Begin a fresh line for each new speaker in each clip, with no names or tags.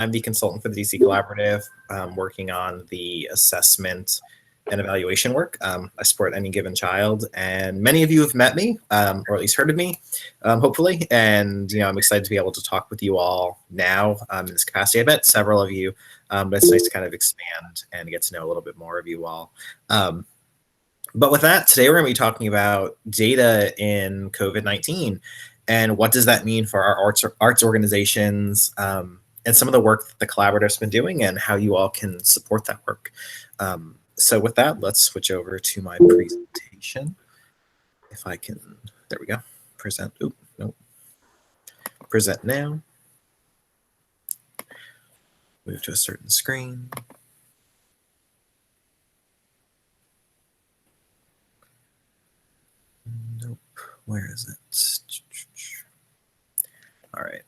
I'm the consultant for the DC Collaborative, working on the assessment and evaluation work. I support Any Given Child, and many of you have met me, or at least heard of me, hopefully. And I'm excited to be able to talk with you all now in this capacity. I met several of you, but it's nice to kind of expand and get to know a little bit more of you all. But with that, today we're going to be talking about data in COVID-19 and what does that mean for our arts organizations, and some of the work that the Collaborative's been doing and how you all can support that work. So with that, let's switch over to my presentation. If I can, there we go. Present, oop, nope. Present now. Move to a certain screen. Nope, where is it? All right.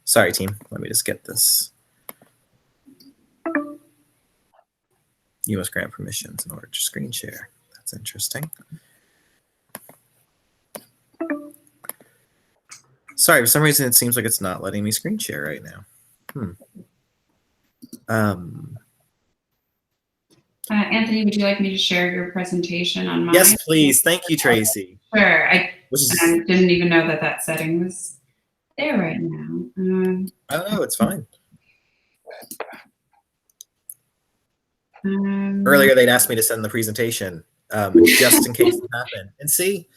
Sorry, team, let me just get this. You must grant permissions in order to screen share. That's interesting. Sorry, for some reason it seems like it's not letting me screen share right now.
Anthony, would you like me to share your presentation on mine?
Yes, please. Thank you, Tracy.
Sure. I didn't even know that that setting was there right now.
Oh, no, it's fine. Earlier, they'd asked me to send the presentation just in case it happened. And see,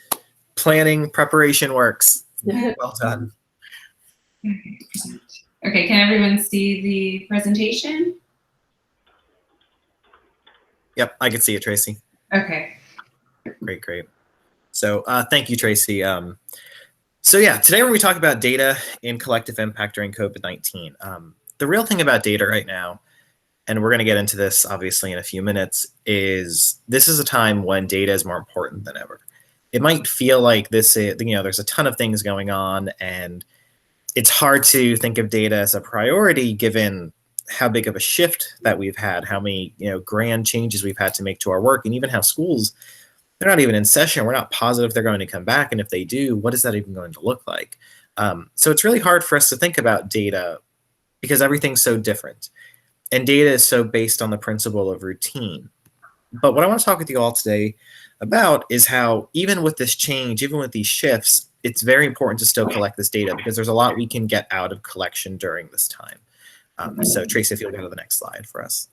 planning, preparation works. Well done.
Okay, can everyone see the presentation?
Yep, I can see it, Tracy.
Okay.
Great, great. So thank you, Tracy. So yeah, today we're going to talk about data and collective impact during COVID-19. The real thing about data right now, and we're going to get into this obviously in a few minutes, is this is a time when data is more important than ever. It might feel like this is, there's a ton of things going on and it's hard to think of data as a priority given how big of a shift that we've had, how many grand changes we've had to make to our work, and even how schools, they're not even in session. We're not positive they're going to come back, and if they do, what is that even going to look like? So it's really hard for us to think about data because everything's so different, and data is so based on the principle of routine. But what I want to talk with you all today about is how even with this change, even with these shifts, it's very important to still collect this data because there's a lot we can get out of collection during this time. So Tracy, if you'll go to the next slide for us.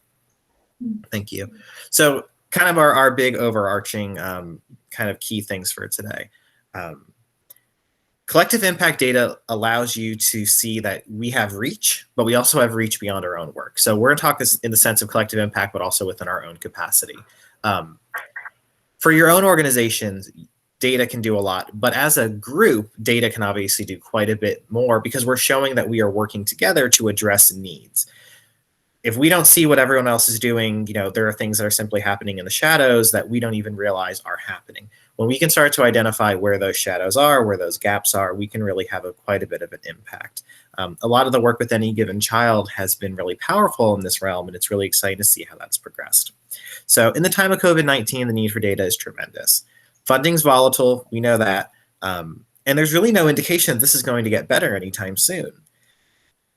Thank you. So kind of our big overarching kind of key things for today. Collective impact data allows you to see that we have reach, but we also have reach beyond our own work. So we're going to talk this in the sense of collective impact, but also within our own capacity. For your own organizations, data can do a lot, but as a group, data can obviously do quite a bit more because we're showing that we are working together to address needs. If we don't see what everyone else is doing, there are things that are simply happening in the shadows that we don't even realize are happening. When we can start to identify where those shadows are, where those gaps are, we can really have quite a bit of an impact. A lot of the work with Any Given Child has been really powerful in this realm, and it's really exciting to see how that's progressed. So in the time of COVID-19, the need for data is tremendous. Funding's volatile, we know that, and there's really no indication that this is going to get better anytime soon.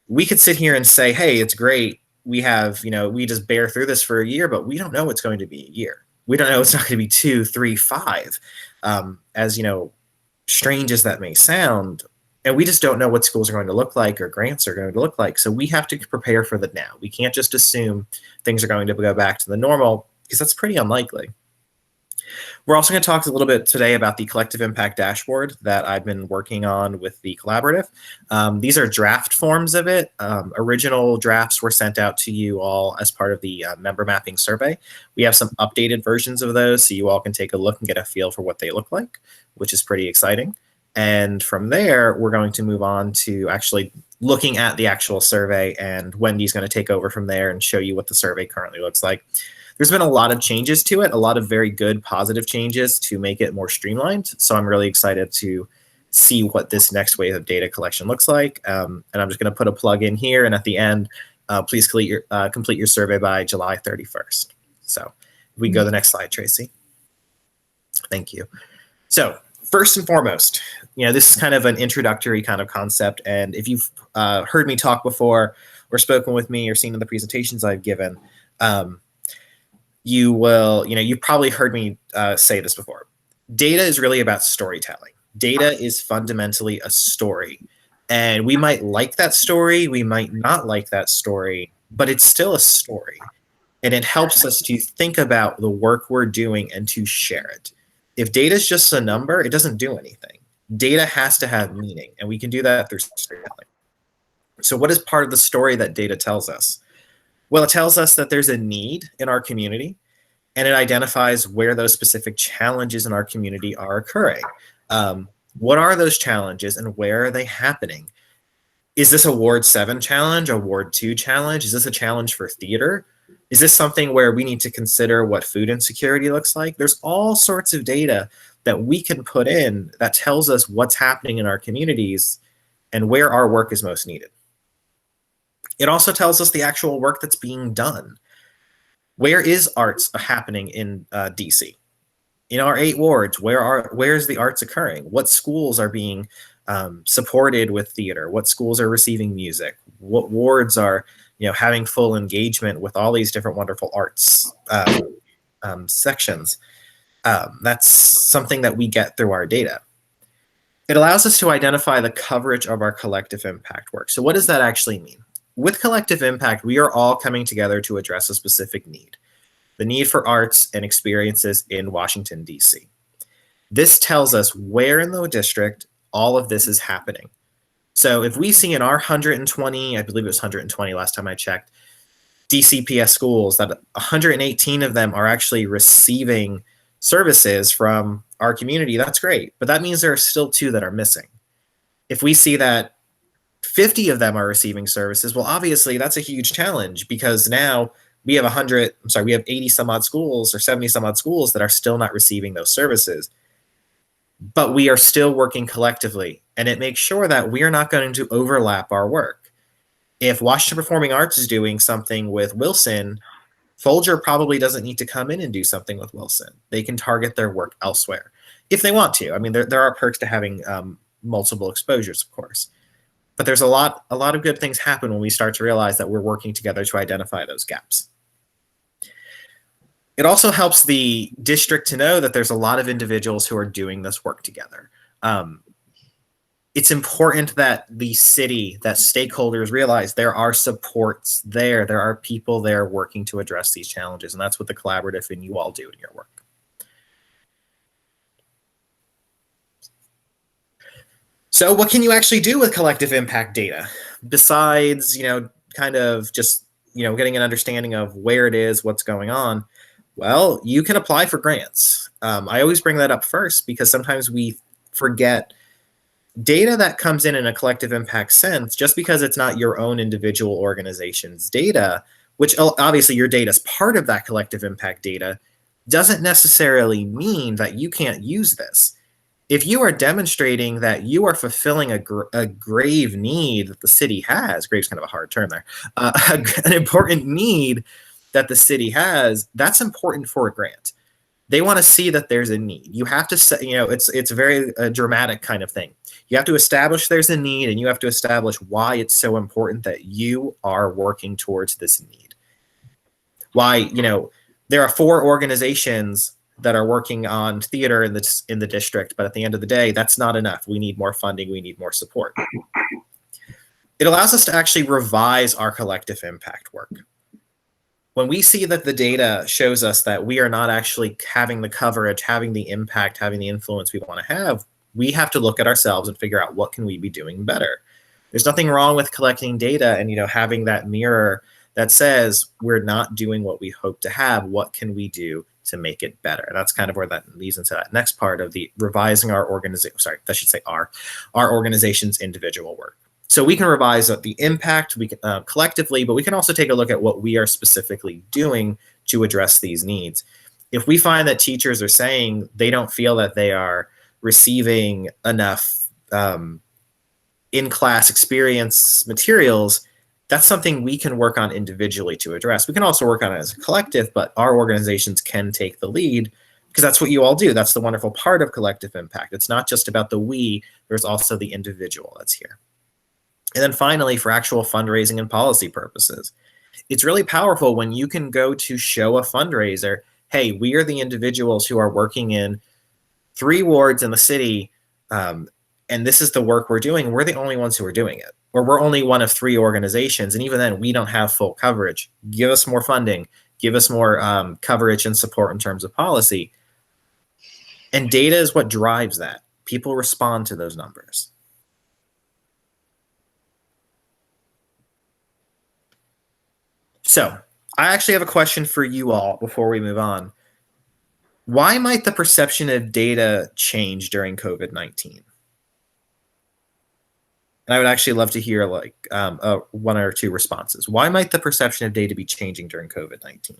We could sit here and say, hey, it's great. We have, we just bear through this for a year, but we don't know it's going to be a year. We don't know it's not going to be 2, 3, 5, as strange as that may sound. And we just don't know what schools are going to look like or grants are going to look like. So we have to prepare for the now. We can't just assume things are going to go back to the normal because that's pretty unlikely. We're also going to talk a little bit today about the collective impact dashboard that I've been working on with the Collaborative. These are draft forms of it. Original drafts were sent out to you all as part of the member mapping survey. We have some updated versions of those so you all can take a look and get a feel for what they look like, which is pretty exciting. And from there, we're going to move on to actually looking at the actual survey, and Wendy's going to take over from there and show you what the survey currently looks like. There's been a lot of changes to it, a lot of very good positive changes to make it more streamlined. So I'm really excited to see what this next wave of data collection looks like. And I'm just going to put a plug in here. And at the end, please complete your survey by July 31st. So if we can go to the next slide, Tracy. Thank you. So first and foremost, this is kind of an introductory kind of concept. And if you've heard me talk before or spoken with me or seen in the presentations I've given, you've probably heard me say this before. Data is really about storytelling. Data is fundamentally a story. And we might like that story, we might not like that story, but it's still a story. And it helps us to think about the work we're doing and to share it. If data is just a number, it doesn't do anything. Data has to have meaning, and we can do that through storytelling. So what is part of the story that data tells us? Well, it tells us that there's a need in our community, and it identifies where those specific challenges in our community are occurring. What are those challenges and where are they happening? Is this a Ward 7 challenge, a Ward 2 challenge? Is this a challenge for theater? Is this something where we need to consider what food insecurity looks like? There's all sorts of data that we can put in that tells us what's happening in our communities and where our work is most needed. It also tells us the actual work that's being done. Where is arts happening in DC? In our 8 wards, where is the arts occurring? What schools are being supported with theater? What schools are receiving music? What wards are having full engagement with all these different wonderful arts sections? That's something that we get through our data. It allows us to identify the coverage of our collective impact work. So what does that actually mean? With collective impact, we are all coming together to address a specific need, the need for arts and experiences in Washington, D.C. This tells us where in the district all of this is happening. So if we see in our 120, I believe it was 120 last time I checked, DCPS schools, that 118 of them are actually receiving services from our community, that's great. But that means there are still 2 that are missing. If we see that 50 of them are receiving services, well, obviously that's a huge challenge, because now we have 80 some odd schools or 70 some odd schools that are still not receiving those services. But we are still working collectively, and it makes sure that we are not going to overlap our work. If Washington Performing Arts is doing something with Wilson, Folger probably doesn't need to come in and do something with Wilson. They can target their work elsewhere if they want to. I mean, there are perks to having multiple exposures, of course. But there's a lot of good things happen when we start to realize that we're working together to identify those gaps. It also helps the district to know that there's a lot of individuals who are doing this work together. It's important that the city, that stakeholders realize there are supports there. There are people there working to address these challenges, and that's what the collaborative and you all do in your work. So what can you actually do with collective impact data besides, kind of just, getting an understanding of where it is, what's going on? Well, you can apply for grants. I always bring that up first because sometimes we forget data that comes in a collective impact sense, just because it's not your own individual organization's data, which obviously your data is part of that collective impact data, doesn't necessarily mean that you can't use this. If you are demonstrating that you are fulfilling a grave need that the city has, grave's kind of a hard term there, an important need that the city has, that's important for a grant. They want to see that there's a need. You have to say, it's a very dramatic kind of thing. You have to establish there's a need, and you have to establish why it's so important that you are working towards this need. Why, there are 4 organizations that are working on theater in the district, but at the end of the day, that's not enough. We need more funding. We need more support. It allows us to actually revise our collective impact work. When we see that the data shows us that we are not actually having the coverage, having the impact, having the influence we want to have, we have to look at ourselves and figure out what can we be doing better. There's nothing wrong with collecting data and having that mirror that says we're not doing what we hope to have. What can we do to make it better? And that's kind of where that leads into that next part of the revising our organization. Sorry, I should say our organization's individual work. So we can revise the impact we can, collectively, but we can also take a look at what we are specifically doing to address these needs. If we find that teachers are saying they don't feel that they are receiving enough in-class experience materials, that's something we can work on individually to address. We can also work on it as a collective, but our organizations can take the lead because that's what you all do. That's the wonderful part of collective impact. It's not just about the we, there's also the individual that's here. And then finally, for actual fundraising and policy purposes, it's really powerful when you can go to show a fundraiser, hey, we are the individuals who are working in 3 wards in the city, and this is the work we're doing. We're the only ones who are doing it. Or we're only one of 3 organizations, and even then, we don't have full coverage. Give us more funding. Give us more coverage and support in terms of policy. And data is what drives that. People respond to those numbers. So I actually have a question for you all before we move on. Why might the perception of data change during COVID-19? And I would actually love to hear like 1 or 2 responses. Why might the perception of data be changing during COVID-19?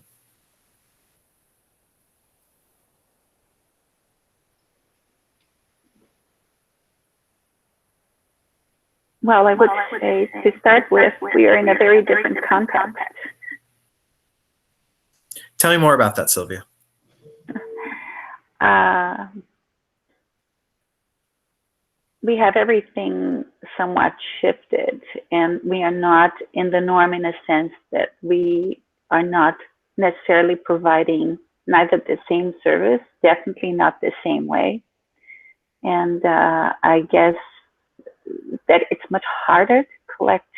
Well, I would say to start with, we are in a very different context.
Tell me more about that, Sylvia.
We have everything somewhat shifted, and we are not in the norm in a sense that we are not necessarily providing neither the same service, definitely not the same way. And I guess that it's much harder to collect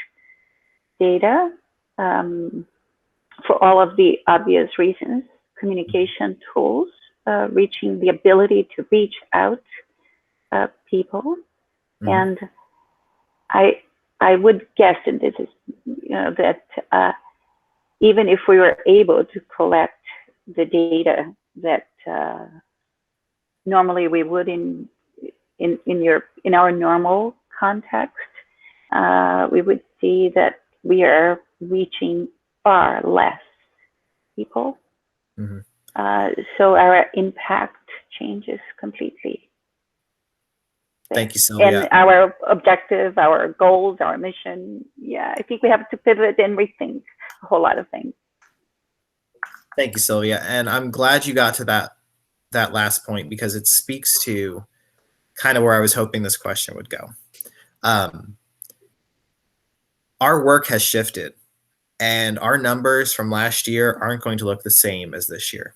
data for all of the obvious reasons. Communication tools, reaching the ability to reach out people. Mm-hmm. And I would guess, and this is, that even if we were able to collect the data that normally we would in our normal context, we would see that we are reaching far less people. Mm-hmm. So our impact changes completely.
Thank you, Sylvia.
And our objective, our goals, our mission, yeah, I think we have to pivot and rethink a whole lot of things.
Thank you, Sylvia. And I'm glad you got to that last point, because it speaks to kind of where I was hoping this question would go. Our work has shifted, and our numbers from last year aren't going to look the same as this year.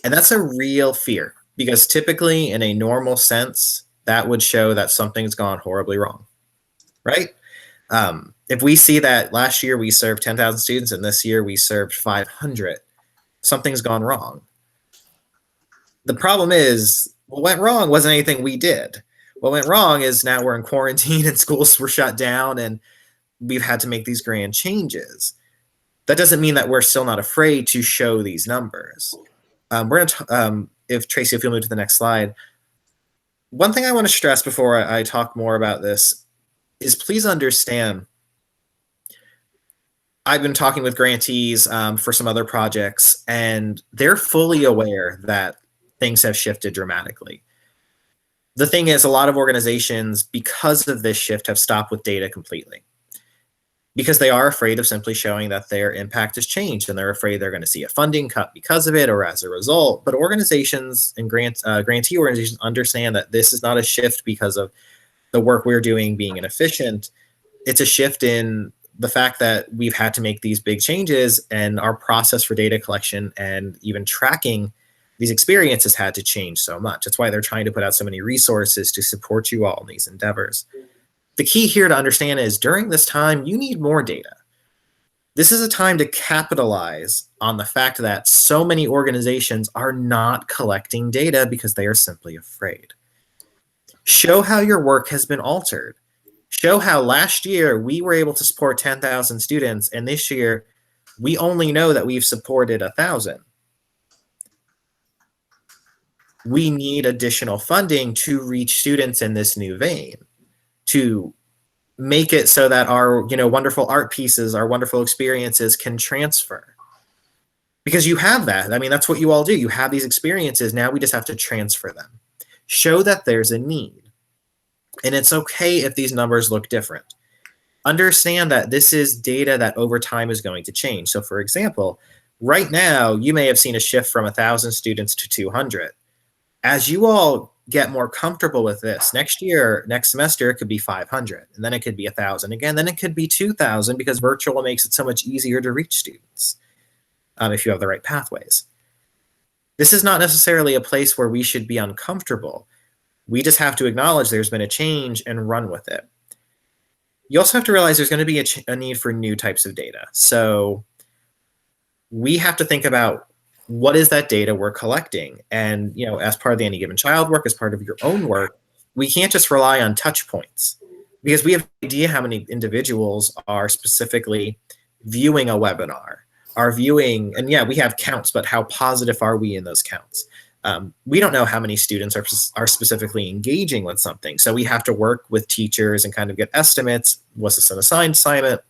And that's a real fear, because typically in a normal sense, that would show that something's gone horribly wrong, right? If we see that last year we served 10,000 students and this year we served 500, something's gone wrong. The problem is, what went wrong wasn't anything we did. What went wrong is now we're in quarantine and schools were shut down and we've had to make these grand changes. That doesn't mean that we're still not afraid to show these numbers. We're going to, if Tracy, if you'll move to the next slide. One thing I want to stress before I talk more about this is, please understand, I've been talking with grantees for some other projects, and they're fully aware that things have shifted dramatically. The thing is, a lot of organizations, because of this shift, have stopped with data completely, because they are afraid of simply showing that their impact has changed, and they're afraid they're going to see a funding cut because of it or as a result. But organizations and grantee organizations understand that this is not a shift because of the work we're doing being inefficient. It's a shift in the fact that we've had to make these big changes, and our process for data collection and even tracking these experiences had to change so much. That's why they're trying to put out so many resources to support you all in these endeavors. The key here to understand is, during this time, you need more data. This is a time to capitalize on the fact that so many organizations are not collecting data because they are simply afraid. Show how your work has been altered. Show how last year we were able to support 10,000 students, and this year we only know that we've supported 1,000. We need additional funding to reach students in this new vein, to make it so that our wonderful art pieces, our wonderful experiences can transfer. Because you have that. I mean, that's what you all do. You have these experiences. Now we just have to transfer them. Show that there's a need. And it's okay if these numbers look different. Understand that this is data that over time is going to change. So for example, Right now, you may have seen a shift from 1,000 students to 200. As you all get more comfortable with this, next year, next semester, it could be 500, and then it could be 1,000 again, then it could be 2,000 because virtual makes it so much easier to reach students if you have the right pathways. This is not necessarily a place where we should be uncomfortable. We just have to acknowledge there's been a change and run with it. You also have to realize there's going to be a need for new types of data. So we have to think about what is that data we're collecting? And, you know, as part of the Any Given Child work, as part of your own work, we can't just rely on touch points because we have no idea how many individuals are specifically viewing a webinar, are viewing, and yeah, we have counts, but how positive are we in those counts? We don't know how many students are specifically engaging with something. So we have to work with teachers and kind of get estimates. Was this an assigned assignment?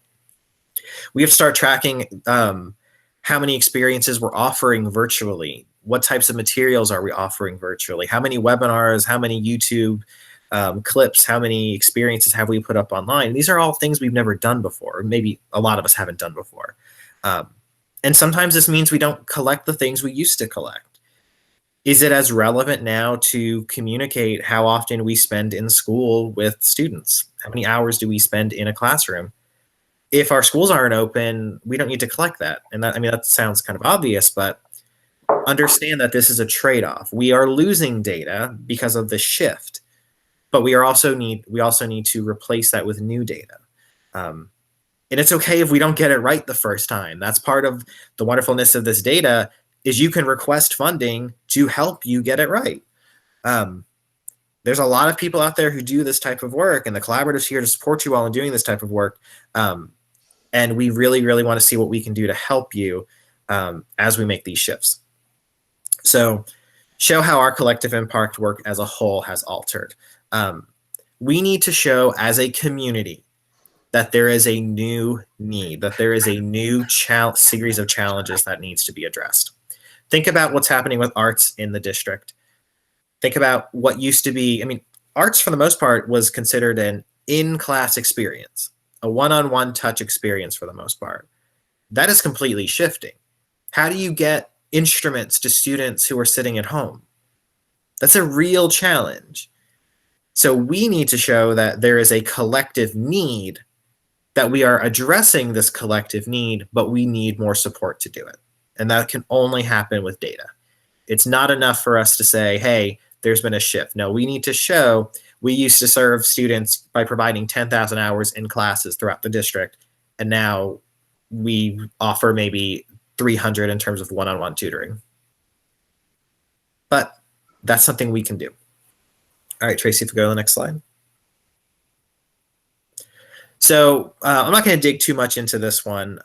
We have to start tracking how many experiences we're offering virtually. What types of materials are we offering virtually? How many webinars, how many YouTube clips, how many experiences have we put up online? These are all things we've never done before. Maybe a lot of us haven't done before. And sometimes this means we don't collect the things we used to collect. Is it as relevant now to communicate how often we spend in school with students? How many hours do we spend in a classroom? If our schools aren't open, we don't need to collect that. And that, I mean, that sounds kind of obvious, but understand that this is a trade-off. We are losing data because of the shift, but we also need to replace that with new data. And it's okay if we don't get it right the first time. That's part of the wonderfulness of this data is you can request funding to help you get it right. There's a lot of people out there who do this type of work, and the collaborative's here to support you all in doing this type of work. And we really, really want to see what we can do to help you as we make these shifts. So show how our collective impact work as a whole has altered. We need to show as a community that there is a new need, that there is a new series of challenges that needs to be addressed. Think about what's happening with arts in the district. Think about what used to be, I mean, arts for the most part was considered an in-class experience, a one-on-one touch experience for the most part. That is completely shifting. How do you get instruments to students who are sitting at home? That's a real challenge. So we need to show that there is a collective need, that we are addressing this collective need, but we need more support to do it. And that can only happen with data. It's not enough for us to say, hey, there's been a shift. No, we need to show we used to serve students by providing 10,000 hours in classes throughout the district, and now we offer maybe 300 in terms of one-on-one tutoring. But that's something we can do. All right, Tracy, if we go to the next slide. So I'm not going to dig too much into this one,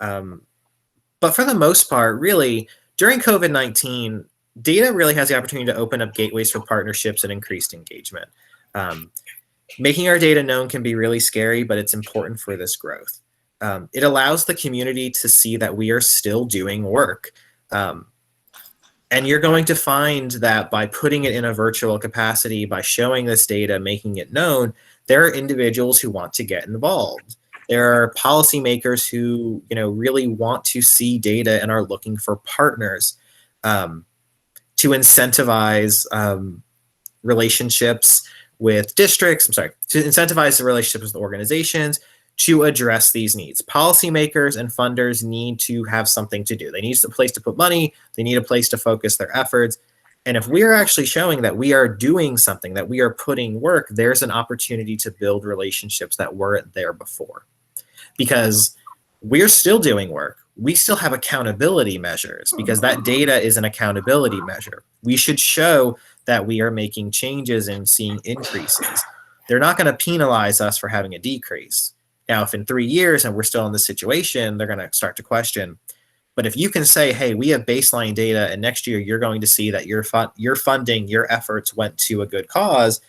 but for the most part, really, during COVID-19, data really has the opportunity to open up gateways for partnerships and increased engagement. Making our data known can be really scary, but it's important for this growth. It allows the community to see that we are still doing work. And you're going to find that by putting it in a virtual capacity, by showing this data, making it known, there are individuals who want to get involved. There are policymakers who, you know, really want to see data and are looking for partners to incentivize relationships with districts. To incentivize the relationships with organizations to address these needs. Policymakers and funders need to have something to do. They need a place to put money. They need a place to focus their efforts. And if we are actually showing that we are doing something, that we are putting work, there's an opportunity to build relationships that weren't there before. Because we're still doing work. We still have accountability measures because that data is an accountability measure. We should show that we are making changes and seeing increases. They're not going to penalize us for having a decrease. Now, if in 3 years and we're still in this situation, they're going to start to question. But if you can say, hey, we have baseline data, and next year you're going to see that your funding, your efforts went to a good cause,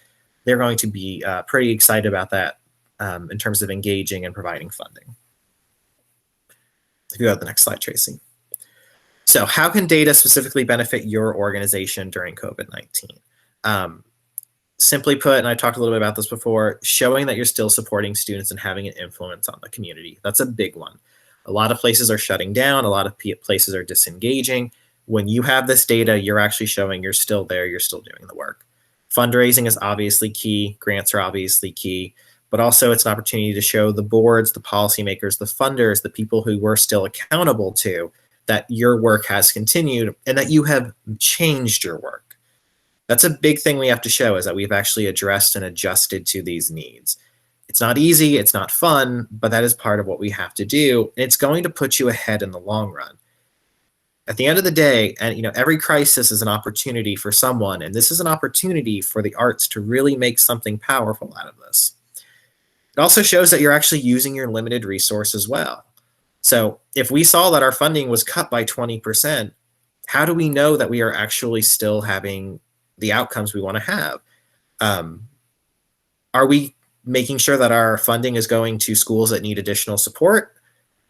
they're going to be pretty excited about that in terms of engaging and providing funding. If you go to the next slide, Tracy. So how can data specifically benefit your organization during COVID-19? Simply put, and I talked a little bit about this before, showing that you're still supporting students and having an influence on the community. That's a big one. A lot of places are shutting down. A lot of places are disengaging. When you have this data, you're actually showing you're still there. You're still doing the work. Fundraising is obviously key. Grants are obviously key. But also it's an opportunity to show the boards, the policymakers, the funders, the people who we're still accountable to, that your work has continued and that you have changed your work. That's a big thing we have to show, is that we've actually addressed and adjusted to these needs. It's not easy, it's not fun, but that is part of what we have to do. And it's going to put you ahead in the long run. At the end of the day, and every crisis is an opportunity for someone, and this is an opportunity for the arts to really make something powerful out of this. It also shows that you're actually using your limited resources well. So if we saw that our funding was cut by 20%, how do we know that we are actually still having the outcomes we want to have? Are we making sure that our funding is going to schools that need additional support?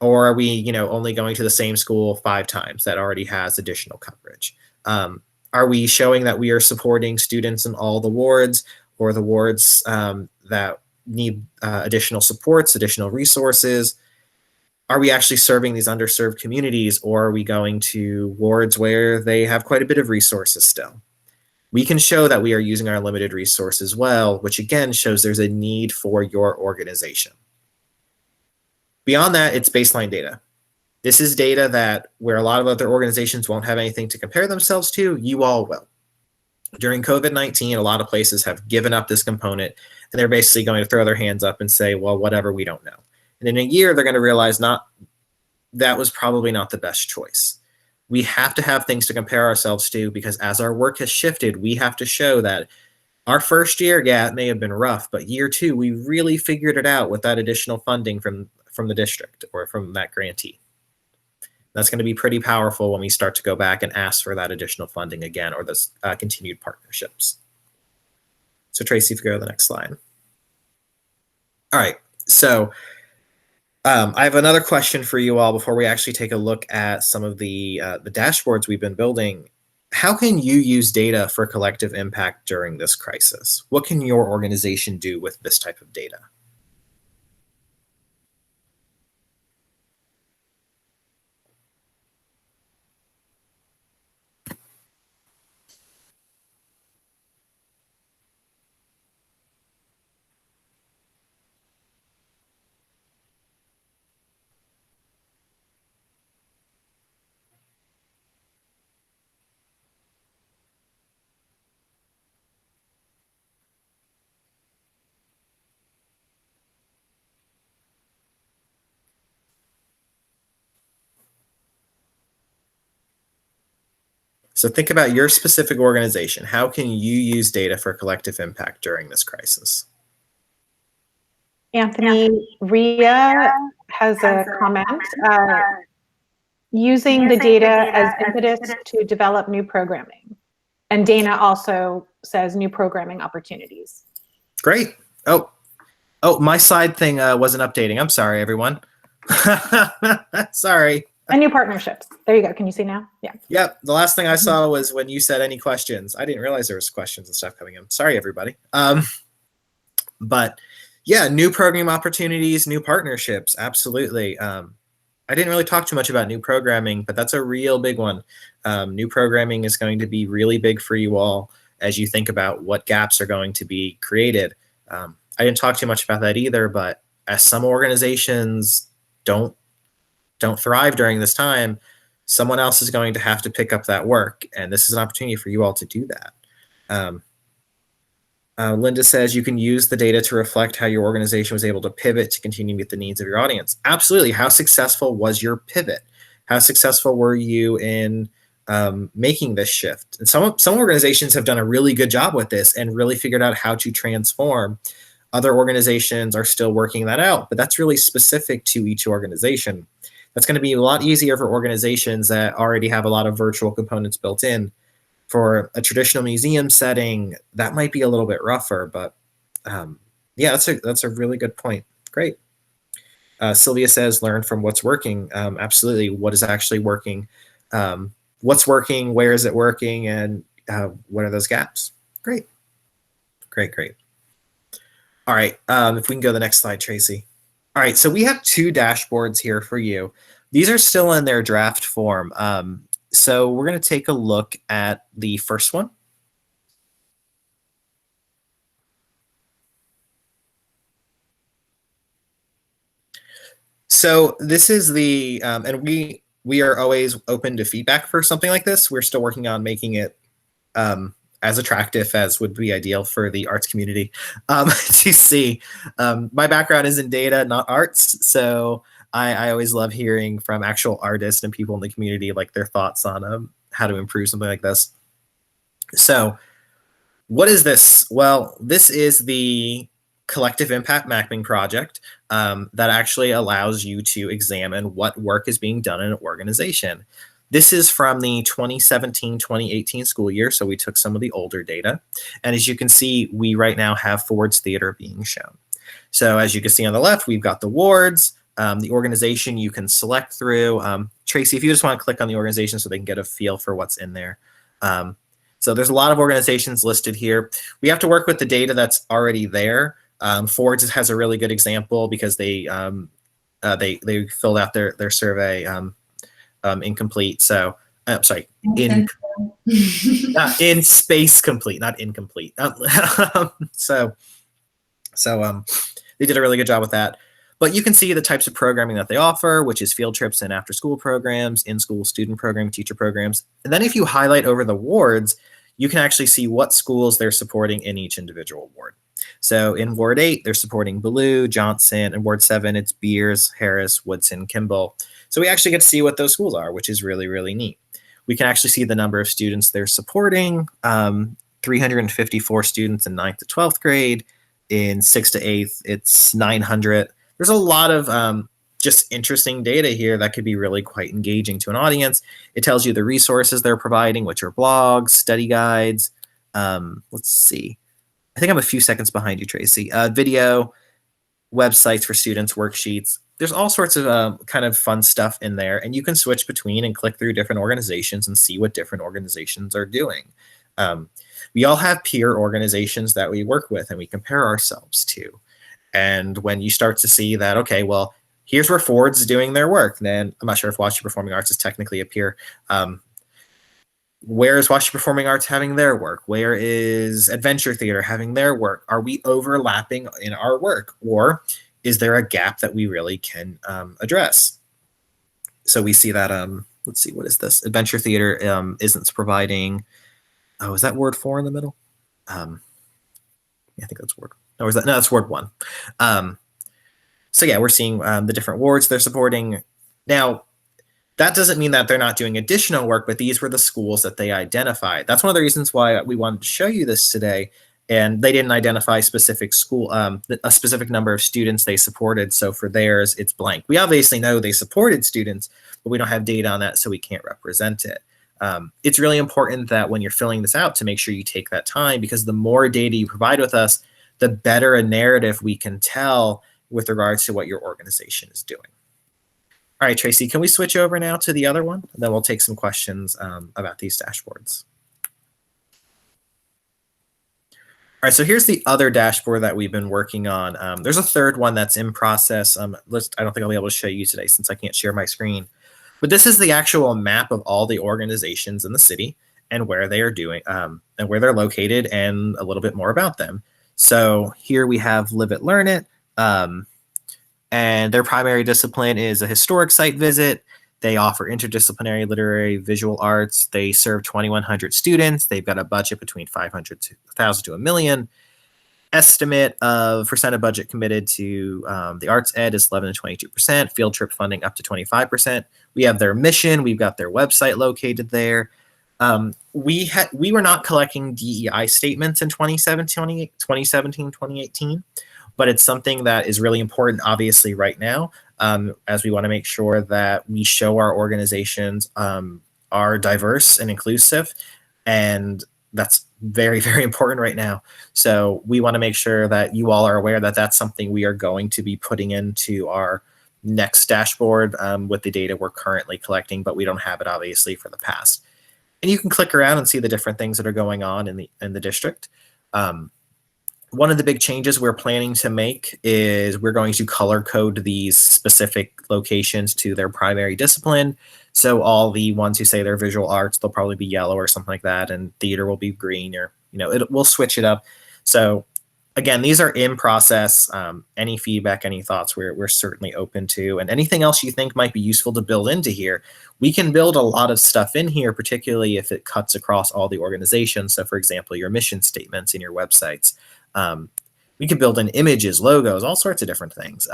Or are we only going to the same school 5 times that already has additional coverage? Are we showing that we are supporting students in all the wards, or the wards that need additional supports, additional resources? Are we actually serving these underserved communities, or are we going to wards where they have quite a bit of resources still? We can show that we are using our limited resources well, which again shows there's a need for your organization. Beyond that, it's baseline data. This is data that where a lot of other organizations won't have anything to compare themselves to, you all will. During COVID-19, a lot of places have given up this component, and they're basically going to throw their hands up and say, well, whatever, we don't know. And in a year, they're going to realize that was probably not the best choice. We have to have things to compare ourselves to, because as our work has shifted, we have to show that our first year, yeah, it may have been rough, but year 2, we really figured it out with that additional funding from the district or from that grantee. That's going to be pretty powerful when we start to go back and ask for that additional funding again, or those continued partnerships. So Tracy, if you go to the next slide. All right, so I have another question for you all before we actually take a look at some of the dashboards we've been building. How can you use data for collective impact during this crisis? What can your organization do with this type of data? So think about your specific organization. How can you use data for collective impact during this crisis?
Anthony, Ria has a comment. Using the data as impetus to develop new programming. And Dana also says new programming opportunities.
Great. Oh, my slide thing wasn't updating. I'm sorry, everyone. Sorry.
And new partnerships. There you go. Can you see now? Yeah.
Yep. The last thing I saw was when you said any questions. I didn't realize there was questions and stuff coming in. Sorry, everybody. But yeah, new program opportunities, new partnerships. Absolutely. I didn't really talk too much about new programming, but that's a real big one. New programming is going to be really big for you all as you think about what gaps are going to be created. I didn't talk too much about that either, but as some organizations don't thrive during this time, someone else is going to have to pick up that work. And this is an opportunity for you all to do that. Linda says you can use the data to reflect how your organization was able to pivot to continue to meet the needs of your audience. Absolutely. How successful was your pivot? How successful were you in making this shift? And some organizations have done a really good job with this and really figured out how to transform. Other organizations are still working that out, but that's really specific to each organization. That's going to be a lot easier for organizations that already have a lot of virtual components built in. For a traditional museum setting, that might be a little bit rougher, but yeah, that's a really good point. Great. Sylvia says, learn from what's working. Absolutely. What is actually working? What's working? Where is it working? And what are those gaps? Great. Great, great. All right. If we can go to the next slide, Tracy. All right, so we have two dashboards here for you. These are still in their draft form. So we're going to take a look at the first one. So this is the, and we are always open to feedback for something like this. We're still working on making it as attractive as would be ideal for the arts community to see. My background is in data, not arts, so I always love hearing from actual artists and people in the community, like their thoughts on how to improve something like this. So what is this? Well, this is the collective impact mapping project that actually allows you to examine what work is being done in an organization. This is from the 2017-2018 school year, so we took some of the older data. And as you can see, we right now have Ford's Theater being shown. So as you can see on the left, we've got the wards, the organization you can select through. Tracy, if you just want to click on the organization so they can get a feel for what's in there. So there's a lot of organizations listed here. We have to work with the data that's already there. Ford's has a really good example because they filled out their survey incomplete. So sorry, in space complete, not incomplete. So they did a really good job with that. But you can see the types of programming that they offer, which is field trips and after-school programs, in-school student program, teacher programs. And then if you highlight over the wards, you can actually see what schools they're supporting in each individual ward. So in Ward 8, they're supporting Ballou, Johnson, and Ward 7, it's Beers, Harris, Woodson, Kimball. So we actually get to see what those schools are, which is really, really neat. We can actually see the number of students they're supporting, 354 students in 9th to 12th grade. In 6th to 8th, it's 900. There's a lot of just interesting data here that could be really quite engaging to an audience. It tells you the resources they're providing, which are blogs, study guides. Let's see. I think I'm a few seconds behind you, Tracy. Video, websites for students, worksheets. There's all sorts of kind of fun stuff in there, and you can switch between and click through different organizations and see what different organizations are doing. We all have peer organizations that we work with and we compare ourselves to. And when you start to see that, okay, well, here's where Ford's doing their work, then I'm not sure if Washington Performing Arts is technically a peer. Where is Washington Performing Arts having their work? Where is Adventure Theater having their work? Are we overlapping in our work? Or is there a gap that we really can address? So we see that, let's see, what is this? Adventure Theater isn't providing, oh, is that Ward 4 in the middle? Yeah, I think that's Ward, or is that, no, that's Ward 1. So yeah, we're seeing the different wards they're supporting. Now, that doesn't mean that they're not doing additional work, but these were the schools that they identified. That's one of the reasons why we wanted to show you this today. And they didn't identify specific school, a specific number of students they supported. So for theirs, it's blank. We obviously know they supported students, but we don't have data on that, so we can't represent it. It's really important that when you're filling this out to make sure you take that time, because the more data you provide with us, the better a narrative we can tell with regards to what your organization is doing. All right, Tracy, can we switch over now to the other one? And then we'll take some questions about these dashboards. All right, so here's the other dashboard that we've been working on. There's a third one that's in process. I don't think I'll be able to show you today since I can't share my screen. But this is the actual map of all the organizations in the city and where they are doing and where they're located and a little bit more about them. So here we have Live It, Learn It. And their primary discipline is a historic site visit. They offer interdisciplinary literary visual arts. They serve 2,100 students. They've got a budget between 500,000 to $1 million. Estimate of percent of budget committed to the arts ed is 11 to 22%. Field trip funding up to 25%. We have their mission. We've got their website located there. We were not collecting DEI statements in 2017, 2018. But it's something that is really important, obviously, right now, as we want to make sure that we show our organizations are diverse and inclusive. And that's very, very important right now. So we want to make sure that you all are aware that that's something we are going to be putting into our next dashboard with the data we're currently collecting, but we don't have it, obviously, for the past. And you can click around and see the different things that are going on in the district. one of the big changes we're planning to make is we're going to color code these specific locations to their primary discipline. So all the ones who say they're visual arts, they'll probably be yellow or something like that, and theater will be green, or we'll switch it up. So again, these are in process. Any feedback, any thoughts, we're certainly open to, and anything else you think might be useful to build into here. We can build a lot of stuff in here, particularly if it cuts across all the organizations. So for example, your mission statements in your websites. We can build in images, logos, all sorts of different things.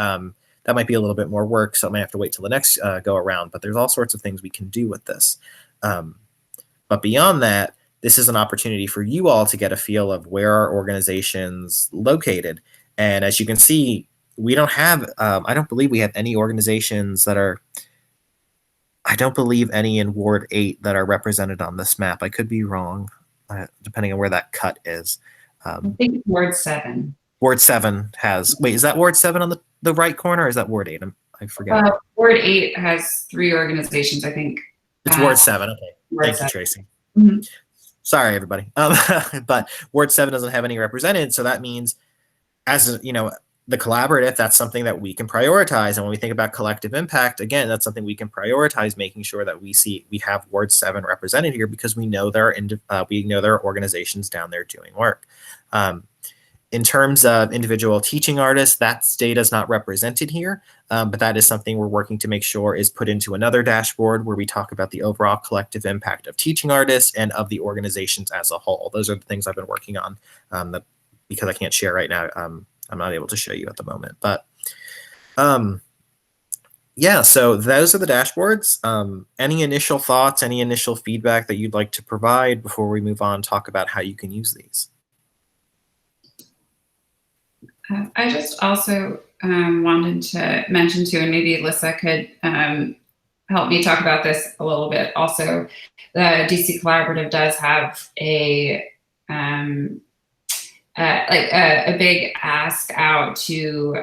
That might be a little bit more work, so I might have to wait till the next go around, but there's all sorts of things we can do with this. But beyond that, this is an opportunity for you all to get a feel of where our organization's located. And as you can see, we don't have, I don't believe we have any organizations that are, I don't believe any in Ward 8 that are represented on this map. I could be wrong, depending on where that cut is.
I think Ward 7.
Ward 7 has, wait, is that Ward 7 on the right corner, or is that Ward 8? I forget.
Ward 8 has 3 organizations, I think.
It's Ward 7, okay.
Ward
Thank
7.
you, Tracy.
Mm-hmm.
Sorry, everybody. But Ward 7 doesn't have any represented, so that means, as the collaborative, that's something that we can prioritize. And when we think about collective impact, again, that's something we can prioritize, making sure that we have Ward 7 represented here, because we know there are organizations down there doing work. In terms of individual teaching artists, that data is not represented here, but that is something we're working to make sure is put into another dashboard where we talk about the overall collective impact of teaching artists and of the organizations as a whole. Those are the things I've been working on because I can't share right now. I'm not able to show you at the moment, but yeah, so those are the dashboards. Any initial thoughts, any initial feedback that you'd like to provide before we move on, talk about how you can use these?
I just also wanted to mention too, and maybe Alyssa could help me talk about this a little bit. Also, the DC Collaborative does have a big ask out to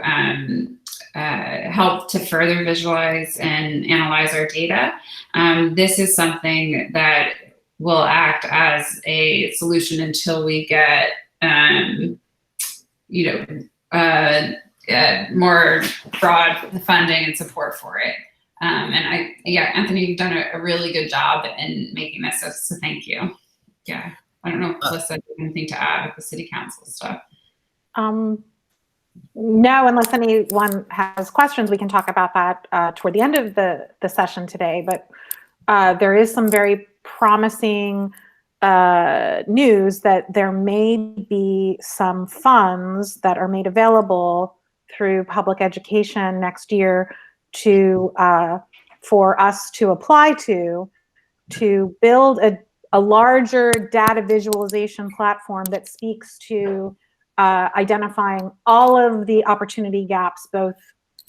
help to further visualize and analyze our data. This is something that will act as a solution until we get more broad funding and support for it. Anthony, you've done a really good job in making this, so thank you. Yeah, I don't know if Alyssa has anything to add with the city council stuff.
No, unless anyone has questions, we can talk about that toward the end of the session today. But there is some very promising news that there may be some funds that are made available through public education next year to for us to apply to build a larger data visualization platform that speaks to identifying all of the opportunity gaps, both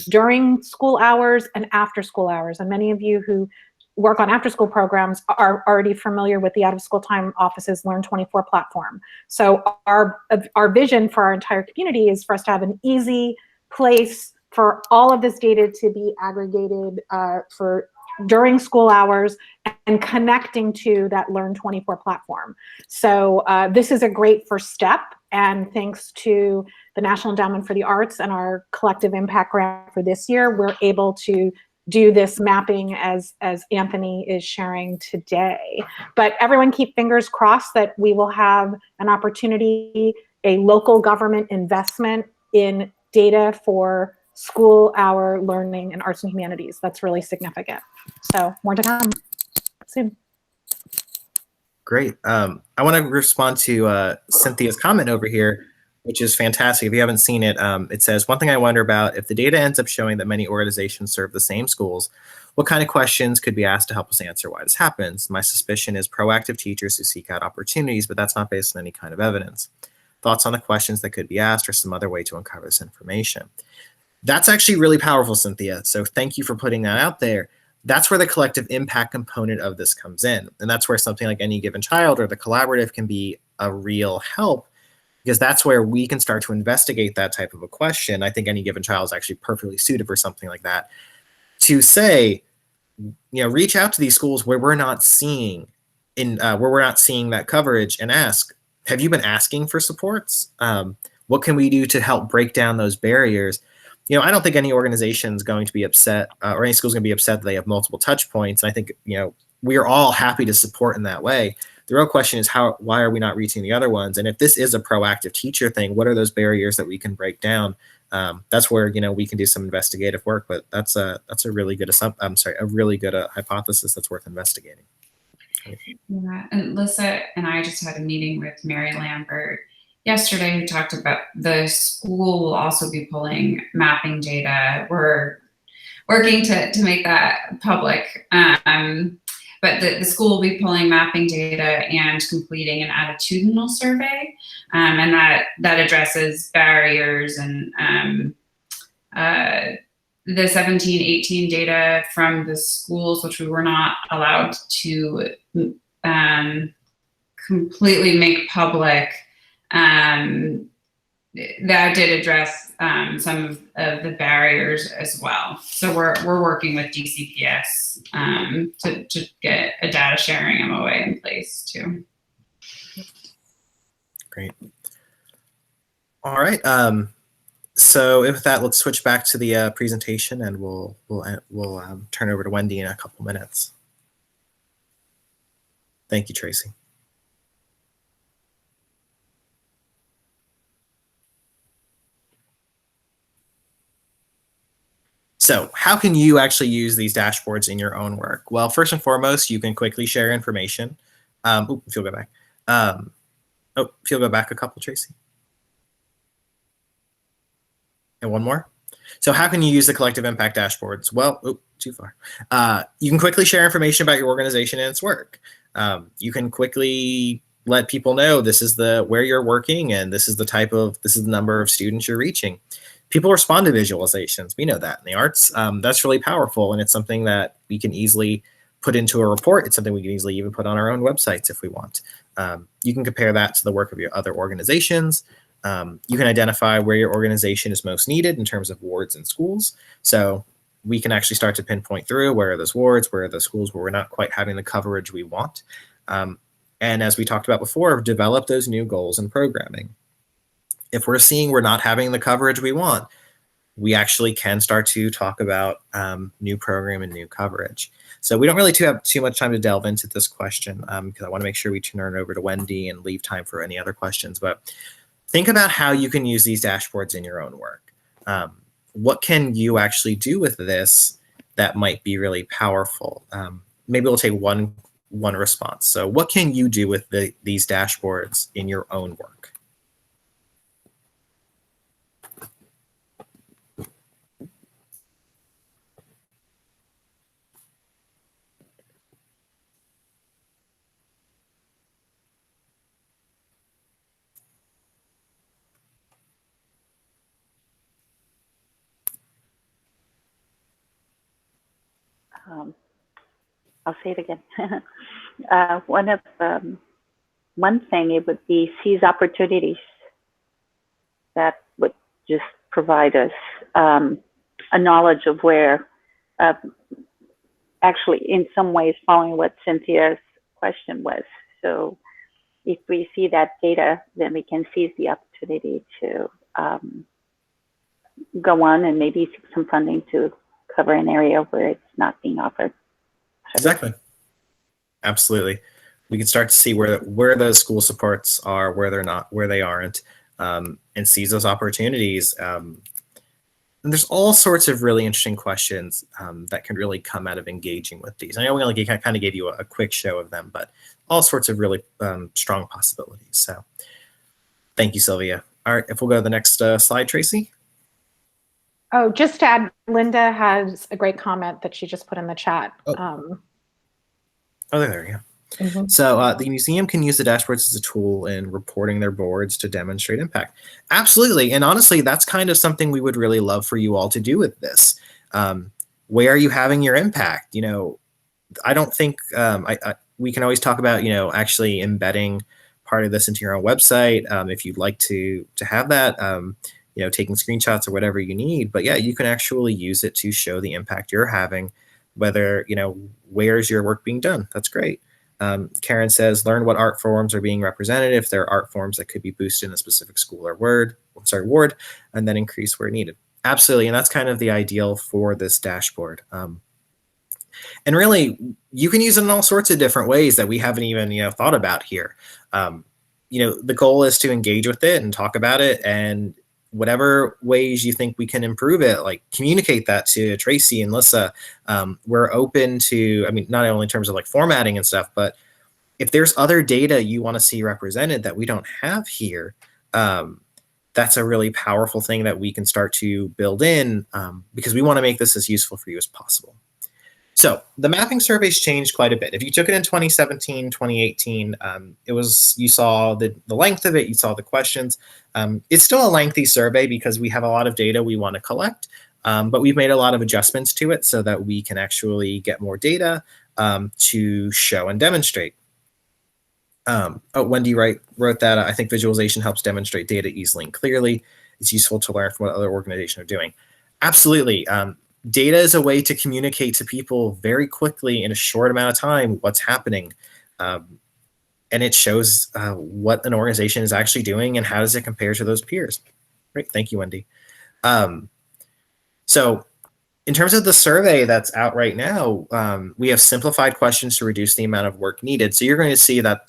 during school hours and after school hours. And many of you who work on after school programs are already familiar with the Out of School Time Office's Learn24 platform. So our vision for our entire community is for us to have an easy place for all of this data to be aggregated for during school hours and connecting to that Learn24 platform. So this is a great first step. And thanks to the National Endowment for the Arts and our collective impact grant for this year, we're able to do this mapping as Anthony is sharing today. But everyone keep fingers crossed that we will have an opportunity, a local government investment in data for school hour learning in arts and humanities. That's really significant. So more to come soon.
Great. I want to respond to Cynthia's comment over here, which is fantastic. If you haven't seen it, it says, one thing I wonder about, if the data ends up showing that many organizations serve the same schools, what kind of questions could be asked to help us answer why this happens? My suspicion is proactive teachers who seek out opportunities, but that's not based on any kind of evidence. Thoughts on the questions that could be asked or some other way to uncover this information? That's actually really powerful, Cynthia. So thank you for putting that out there. That's where the collective impact component of this comes in. And that's where something like Any Given Child or the collaborative can be a real help, because that's where we can start to investigate that type of a question. I think Any Given Child is actually perfectly suited for something like that. To say, reach out to these schools where we're not seeing that coverage and ask, have you been asking for supports? what can we do to help break down those barriers? I don't think any organization is going to be upset or any school is going to be upset that they have multiple touch points. And I think, we are all happy to support in that way. The real question is why are we not reaching the other ones? And if this is a proactive teacher thing, what are those barriers that we can break down? That's where, we can do some investigative work, but that's a really good hypothesis that's worth investigating.
Yeah, and Lissa and I just had a meeting with Mary Lambert yesterday who talked about the school will also be pulling mapping data. We're working to make that public. But the school will be pulling mapping data and completing an attitudinal survey. And that addresses barriers and the 17-18 data from the schools, which we were not allowed to completely make public. That did address some of the barriers as well. So we're working with DCPS to get a data sharing MOA in place too.
Great. All right. So with that, let's switch back to the presentation, and we'll turn over to Wendy in a couple minutes. Thank you, Tracy. So how can you actually use these dashboards in your own work? Well, first and foremost, you can quickly share information. If you'll go back. If you'll go back a couple, Tracy. And one more. So how can you use the collective impact dashboards? Well, too far. You can quickly share information about your organization and its work. You can quickly let people know this is where you're working, and this is the number of students you're reaching. People respond to visualizations. We know that in the arts. That's really powerful, and it's something that we can easily put into a report. It's something we can easily even put on our own websites if we want. You can compare that to the work of your other organizations. You can identify where your organization is most needed in terms of wards and schools. So we can actually start to pinpoint through where are those wards, where are the schools where we're not quite having the coverage we want. And as we talked about before, develop those new goals and programming. If we're seeing we're not having the coverage we want, we actually can start to talk about new program and new coverage. So we don't really have too much time to delve into this question because I want to make sure we turn it over to Wendy and leave time for any other questions. But think about how you can use these dashboards in your own work. What can you actually do with this that might be really powerful? Maybe we'll take one response. So what can you do with these dashboards in your own work?
I'll say it again. One thing, it would be seize opportunities. That would just provide us a knowledge of where, actually in some ways following what Cynthia's question was. So if we see that data, then we can seize the opportunity to go on and maybe seek some funding to cover an area where it's not being offered.
Exactly. Absolutely. We can start to see where those school supports are, where they're not, where they aren't, and seize those opportunities. And there's all sorts of really interesting questions that can really come out of engaging with these. I know we only kind of gave you a quick show of them, but all sorts of really strong possibilities. So thank you, Sylvia. All right, if we'll go to the next slide, Tracy.
Oh, just to add, Linda has a great comment that she just put in the chat.
Oh, there we go.
Mm-hmm.
So the museum can use the dashboards as a tool in reporting their boards to demonstrate impact. Absolutely. And honestly, that's kind of something we would really love for you all to do with this. Where are you having your impact? You know, I don't think we can always talk about, you know, actually embedding part of this into your own website if you'd like to have that, you know, taking screenshots or whatever you need. But yeah, you can actually use it to show the impact you're having, whether, you know, where's your work being done? That's great. Karen says, learn what art forms are being represented. If there are art forms that could be boosted in a specific school or ward, ward, and then increase where needed. Absolutely, and that's kind of the ideal for this dashboard. And really, you can use it in all sorts of different ways that we haven't even thought about here. The goal is to engage with it and talk about it, and whatever ways you think we can improve it, like communicate that to Tracy and Lissa. We're open to, not only in terms of like formatting and stuff, but if there's other data you want to see represented that we don't have here, that's a really powerful thing that we can start to build in, because we want to make this as useful for you as possible. So the mapping surveys changed quite a bit. If you took it in 2017, 2018, you saw the length of it, you saw the questions. It's still a lengthy survey because we have a lot of data we want to collect, but we've made a lot of adjustments to it so that we can actually get more data to show and demonstrate. Wendy wrote that. I think visualization helps demonstrate data easily and clearly. It's useful to learn from what other organizations are doing. Absolutely. Data is a way to communicate to people very quickly in a short amount of time what's happening. And it shows what an organization is actually doing and how does it compare to those peers. Great, thank you, Wendy. So in terms of the survey that's out right now, we have simplified questions to reduce the amount of work needed. So you're going to see that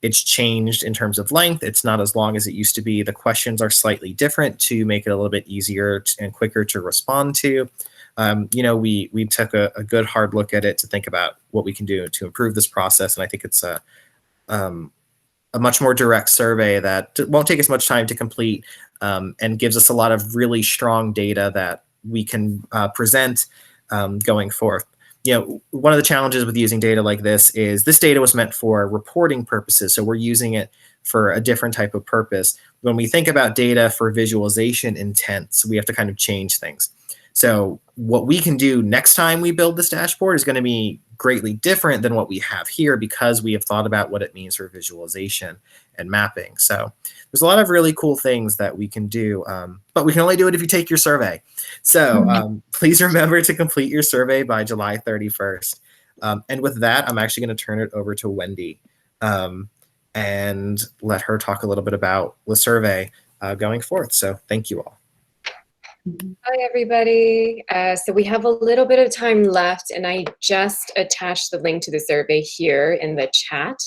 it's changed in terms of length. It's not as long as it used to be. The questions are slightly different to make it a little bit easier and quicker to respond to. We took a good hard look at it to think about what we can do to improve this process. And I think it's a much more direct survey that won't take as much time to complete, and gives us a lot of really strong data that we can present going forth. One of the challenges with using data like this is this data was meant for reporting purposes. So we're using it for a different type of purpose. When we think about data for visualization intents, we have to kind of change things. So what we can do next time we build this dashboard is going to be greatly different than what we have here because we have thought about what it means for visualization and mapping. So there's a lot of really cool things that we can do, but we can only do it if you take your survey. So please remember to complete your survey by July 31st. And with that, I'm actually going to turn it over to Wendy and let her talk a little bit about the survey going forth. So thank you all.
Hi, everybody. So we have a little bit of time left, and I just attached the link to the survey here in the chat.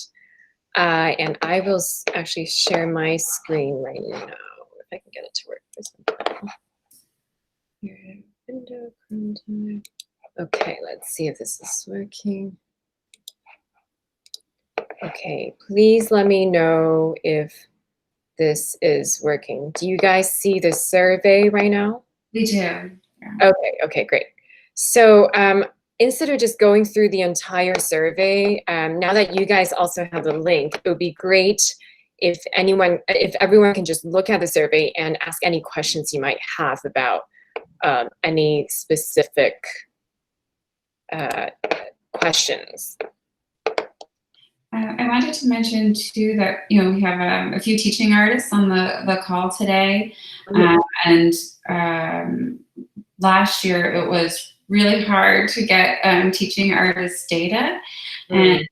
And I will actually share my screen right now, if I can get it to work for some time. Here, window contact. Okay, let's see if this is working. Okay, please let me know if this is working. Do you guys see the survey right now?
We do. Yeah.
Okay, great. So instead of just going through the entire survey, now that you guys also have the link, it would be great if everyone can just look at the survey and ask any questions you might have about any specific questions.
I wanted to mention too that we have a few teaching artists on the call today, and last year it was really hard to get teaching artists data, and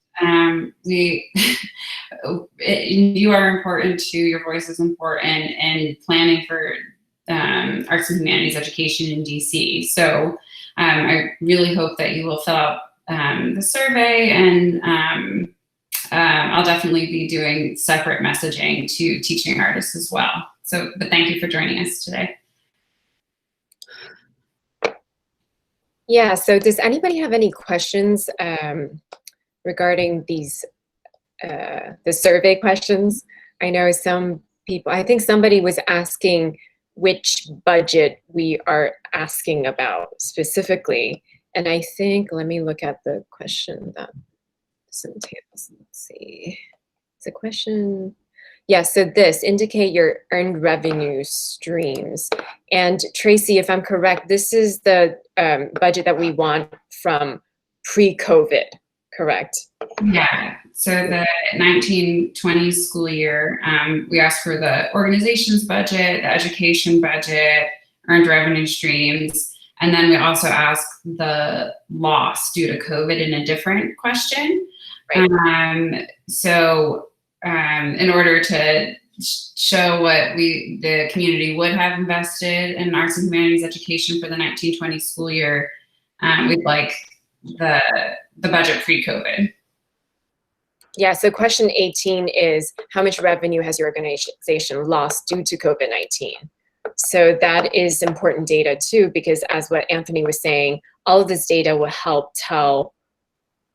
you are important too. Your voice is important in planning for arts and humanities education in DC. So I really hope that you will fill out the survey, and I'll definitely be doing separate messaging to teaching artists as well. So, but thank you for joining us today.
Yeah, so does anybody have any questions regarding these, the survey questions? I know some people, I think somebody was asking which budget we are asking about specifically. And I think, let me look at the question that entails. Let's see. It's a question. Yeah, so this, indicate your earned revenue streams. And Tracy, if I'm correct, this is the budget that we want from pre-COVID, correct?
Yeah, so the 1920 school year, we asked for the organization's budget, the education budget, earned revenue streams, and then we also asked the loss due to COVID in a different question. Right. In order to show what the community would have invested in arts and humanities education for the 1920 school year, we'd like the budget pre-COVID.
Yeah, so question 18 is, how much revenue has your organization lost due to COVID-19? So that is important data too, because as what Anthony was saying, all of this data will help tell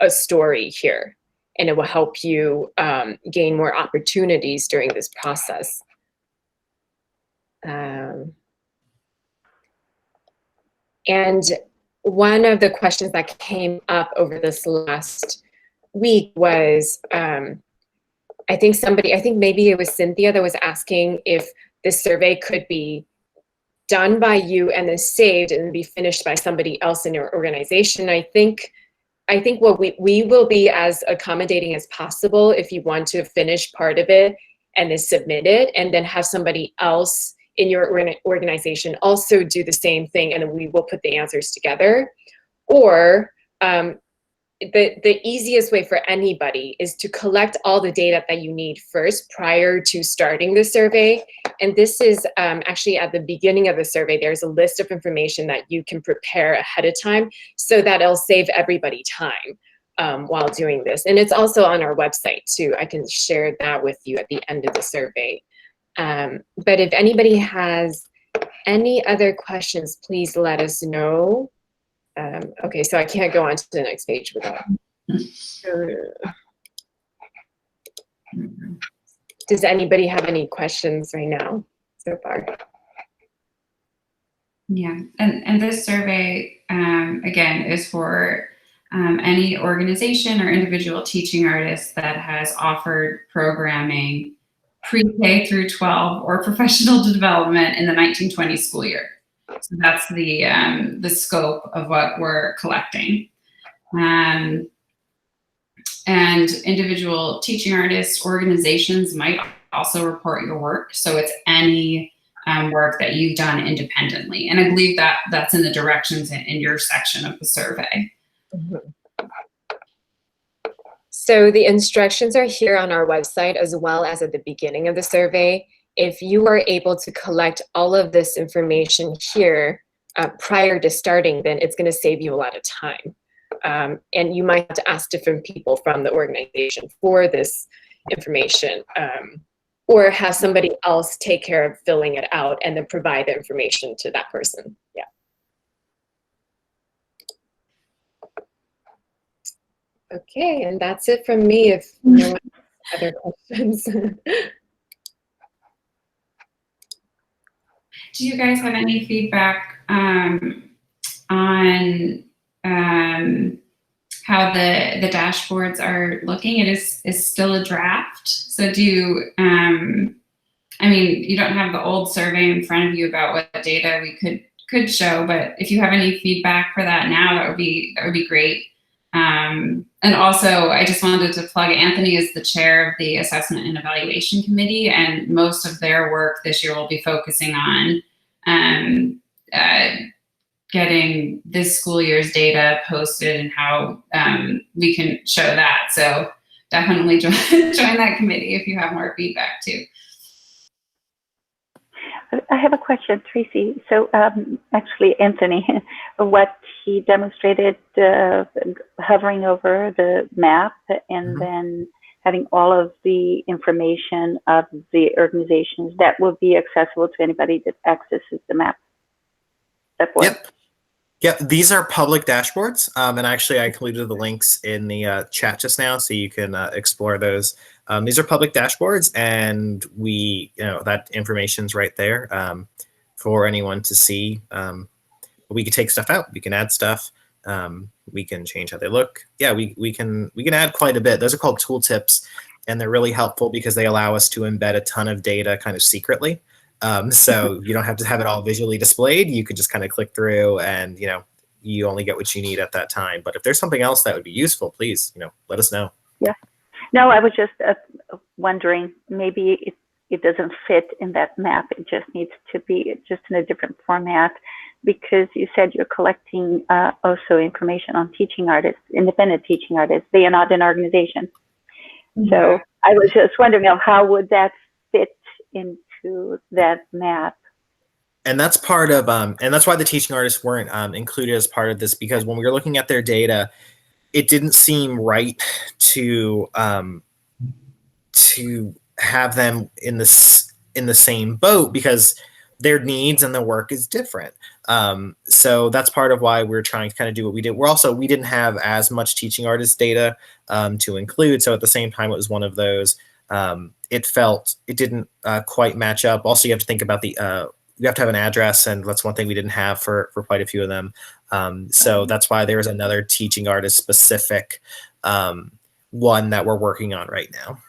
a story here, and it will help you gain more opportunities during this process. And one of the questions that came up over this last week was, I think maybe it was Cynthia that was asking if this survey could be done by you and then saved and be finished by somebody else in your organization. I think what we will be as accommodating as possible if you want to finish part of it and then submit it, and then have somebody else in your organization also do the same thing, and then we will put the answers together. Or the easiest way for anybody is to collect all the data that you need first prior to starting the survey. And this is actually at the beginning of the survey, there's a list of information that you can prepare ahead of time, so that it'll save everybody time while doing this. And it's also on our website too. I can share that with you at the end of the survey. But if anybody has any other questions, please let us know. Okay, so I can't go on to the next page without. Does anybody have any questions right now so far?
Yeah, and this survey, again, is for any organization or individual teaching artist that has offered programming pre-K through 12 or professional development in the 1920 school year. So that's the scope of what we're collecting. And individual teaching artists, organizations might also report your work. So it's any work that you've done independently. And I believe that that's in the directions in your section of the survey.
Mm-hmm. So the instructions are here on our website, as well as at the beginning of the survey. If you are able to collect all of this information here prior to starting, then it's going to save you a lot of time. And you might have to ask different people from the organization for this information, or have somebody else take care of filling it out and then provide the information to that person. Yeah. Okay, and that's it from me if no one has other questions.
Do you guys have any feedback on how the dashboards are looking? It is still a draft. So do you, I mean, you don't have the old survey in front of you about what data we could show, but if you have any feedback for that now, that would be great. And also, I just wanted to plug, Anthony is the chair of the Assessment and Evaluation Committee, and most of their work this year will be focusing on getting this school year's data posted and how we can show that. So definitely join that committee if you have more feedback too.
I have a question, Tracy. So actually, Anthony, what he demonstrated, hovering over the map and then having all of the information of the organizations that will be accessible to anybody that accesses the map.
Yep, these are public dashboards, and actually I included the links in the chat just now, so you can explore those. These are public dashboards, and that information's right there for anyone to see. We can take stuff out, we can add stuff, we can change how they look. Yeah, we can add quite a bit. Those are called tooltips, and they're really helpful because they allow us to embed a ton of data kind of secretly. So you don't have to have it all visually displayed. You could just kind of click through and, you only get what you need at that time. But if there's something else that would be useful, please, let us know.
Yeah. No, I was just wondering, maybe it doesn't fit in that map. It just needs to be just in a different format, because you said you're collecting also information on teaching artists, independent teaching artists. They are not an organization. Mm-hmm. So I was just wondering how would that fit into that map.
And that's part of, and that's why the teaching artists weren't included as part of this, because when we were looking at their data, it didn't seem right to have them in the same boat, because their needs and the work is different. So that's part of why we're trying to kind of do what we did. We didn't have as much teaching artist data to include. So at the same time, it was one of those, it didn't quite match up. Also, you have to think about you have to have an address, and that's one thing we didn't have for quite a few of them. So that's why there's another teaching artist specific one that we're working on right now.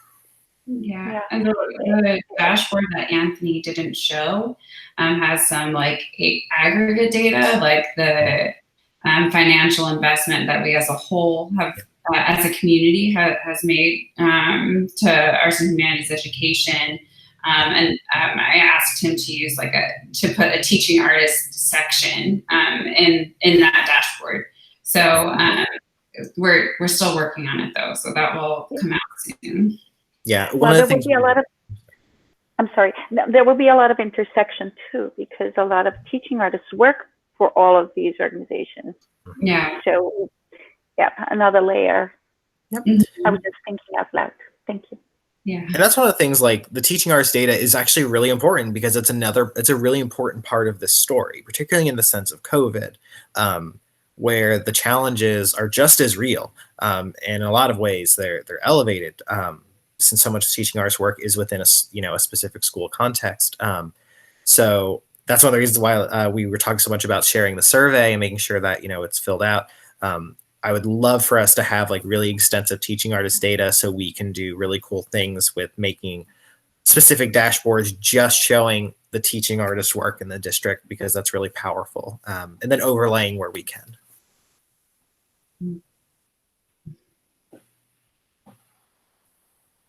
Yeah, and the dashboard that Anthony didn't show has some like aggregate data, like the financial investment that we as a whole have, as a community, has made to arts and humanities education. And I asked him to use to put a teaching artist section in that dashboard. So we're still working on it though, so that will come out soon.
Yeah,
There will be a lot of. I'm sorry. There will be a lot of intersection too, because a lot of teaching artists work for all of these organizations.
Yeah.
So, yeah, another layer.
Yep.
I was just thinking out loud. Thank you.
Yeah.
And that's one of the things, like the teaching artist data is actually really important, because it's a really important part of this story, particularly in the sense of COVID, where the challenges are just as real. And in a lot of ways, they're elevated, since so much teaching artist work is within a specific school context. So that's one of the reasons why we were talking so much about sharing the survey and making sure that it's filled out. I would love for us to have like really extensive teaching artist data, so we can do really cool things with making specific dashboards just showing the teaching artist work in the district, because that's really powerful. And then overlaying where we can.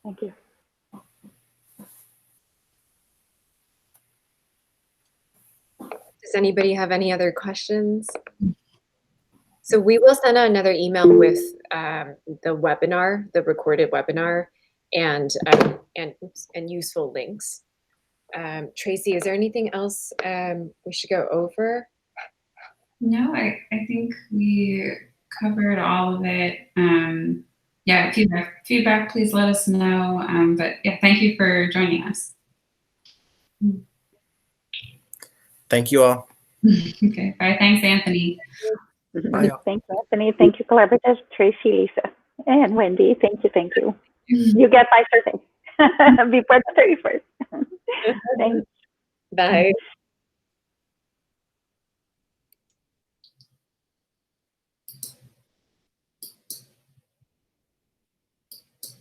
Thank you.
Does anybody have any other questions? So we will send out another email with the webinar, the recorded webinar, and useful links. Tracy, is there anything else we should go over?
No, I think we covered all of it. Yeah, if you have feedback, please let us know. But yeah, thank you for joining us.
Thank you all.
Okay, bye. Thanks, Anthony.
Bye.
Thank you, Anthony. Thank you, collaborators. Tracy, Lisa, and Wendy. Thank you. Thank you. You get my survey before the 31st. Thanks.
Bye.